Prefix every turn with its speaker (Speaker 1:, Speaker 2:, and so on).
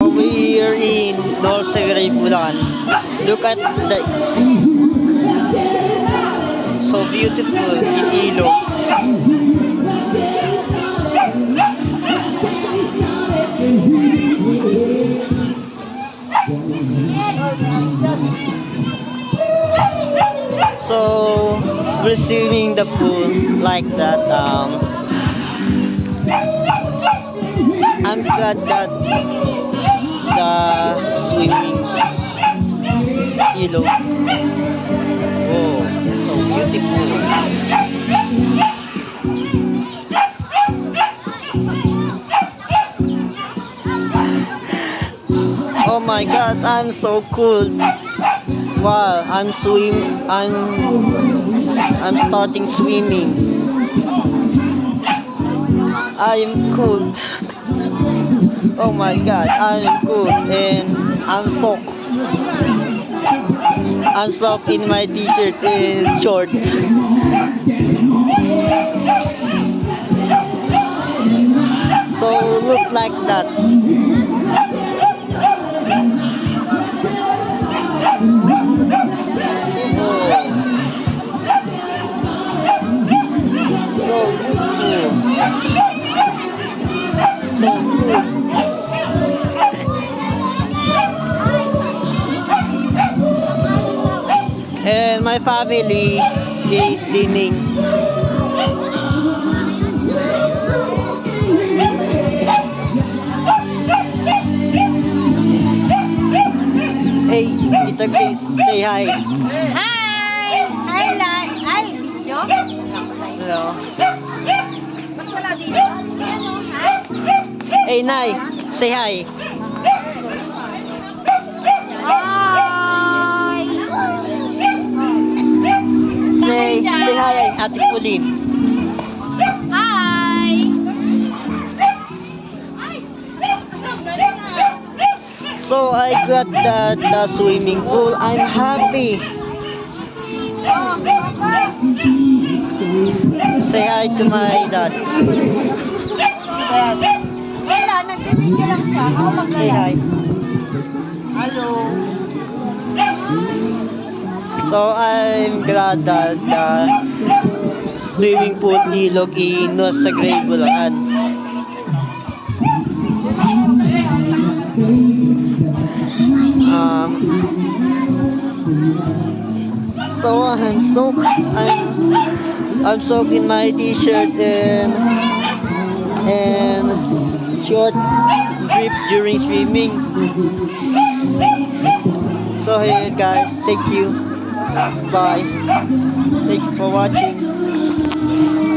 Speaker 1: So we're in North Segre, Bulacan. Look at this. So beautiful in Ilog. So we're swimming the pool like that. I'm glad that the swimming ilog. Oh, so beautiful. Oh my God, I'm so cool. Wow, I'm starting swimming. I'm cool. Oh my God, I'm cool and I'm soaked in my t-shirt and short. So look like that. So good. And my family is dining. Hey, Tita Grace, say hi.
Speaker 2: Hi! Hi, Ay, video?
Speaker 1: Hello.
Speaker 2: Ba't wala dito? Ano, ha?
Speaker 1: Hey, Nay, say hi.
Speaker 2: Hi!
Speaker 1: Say hi, Ate Pauline.
Speaker 2: Hi!
Speaker 1: So I got the swimming pool. I'm happy. Say hi to my dad. Dad,
Speaker 2: Wala, nag-video lang siya. Ako
Speaker 1: say
Speaker 2: magdala.
Speaker 1: hi. Hello. So I'm glad that the swimming pool ilog in North Segre, Bulacan. So I'm soaked in my t-shirt and short grip during swimming. So here guys, thank you. Bye. Thank you for watching.